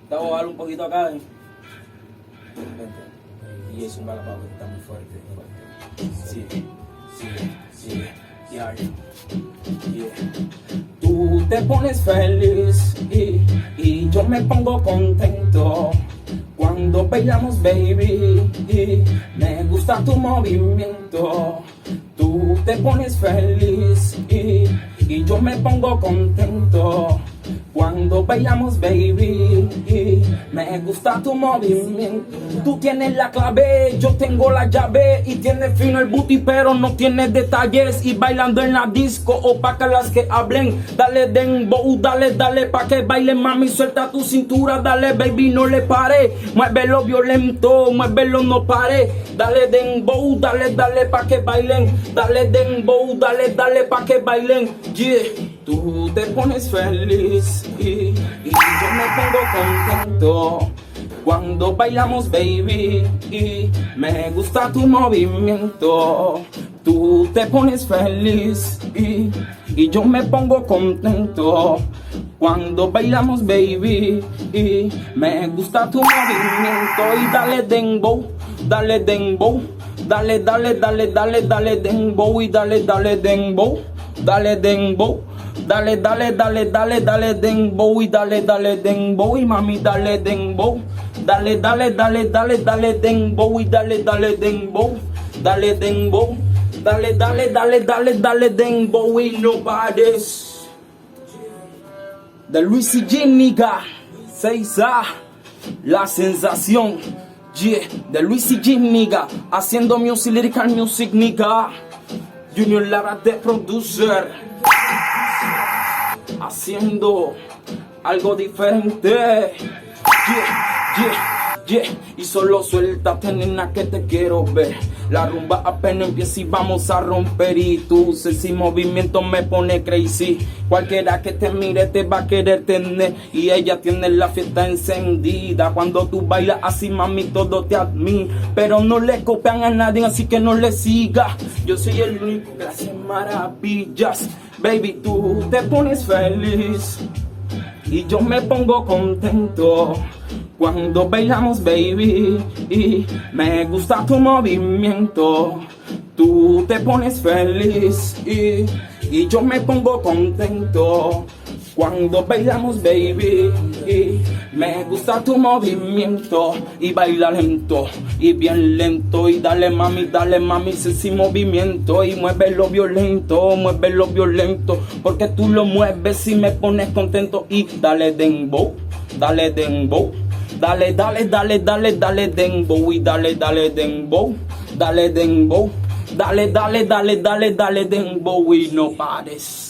Te voy a bajar un poquito acá. Y es un balapao que está muy fuerte. Sí, sí, sí. Yeah. Tú te pones feliz y yo me pongo contento cuando bailamos, baby. Y me gusta tu movimiento. Tú te pones feliz y yo me pongo contento cuando bailamos, baby. Y me gusta tu movimiento. Tú tienes la clave, yo tengo la llave. Y tienes fino el booty, pero no tienes detalles. Y bailando en la disco, opaca las que hablen. Dale dembow, dale, dale, pa' que baile, mami. Suelta tu cintura, dale, baby, no le pare. Muévelo violento, muévelo, no pare. Dale dembow, dale, dale, pa' que bailen. Dale dembow, dale, dale, pa' que bailen. Yeah. Tú te pones feliz y yo me pongo contento cuando bailamos, baby. Y me gusta tu movimiento. Tú te pones feliz y yo me pongo contento cuando bailamos, baby. Y me gusta tu movimiento. Y dale dembow, dale dembow. Dale, dale, dale, dale, dale dembow. Y dale, dale dembow, dale dembow. Dale, dale, dale, dale, dale dembow. Y dale, dale dembow. Y mami, dale dembow. Dale, dale, dale, dale, dale dembow. Y dale, dale dembow. Dale dembow. Dale, dale, dale, dale, dale dembow. Y no pares. De Luis y Nigga 6A, la sensación. Yeah, de Luis y Nigga haciendo music, lyrical music, nigga. Junior Lara de producer, haciendo algo diferente. Yeah. Y solo suéltate, nena, que te quiero ver. La rumba apenas empieza y vamos a romper. Y tu sexy movimiento me pone crazy. Cualquiera que te mire te va a querer tener. Y ella tiene la fiesta encendida. Cuando tú bailas así, mami, todo te admira. Pero no le copian a nadie, así que no le sigas. Yo soy el único que hace maravillas. Baby, tú te pones feliz y yo me pongo contento cuando bailamos, baby. Y me gusta tu movimiento. Tú te pones feliz y yo me pongo contento cuando bailamos, baby. Y me gusta tu movimiento. Y baila lento y bien lento. Y dale mami, ese movimiento. Y muévelo violento, porque tú lo mueves y me pones contento. Y dale dembow, dale dembow. Dale, dale, dale, dale, dale dembow. Y dale, dale dembow, dale dembow. Dale, dale, dale, dale, dale dembow. Y no pares.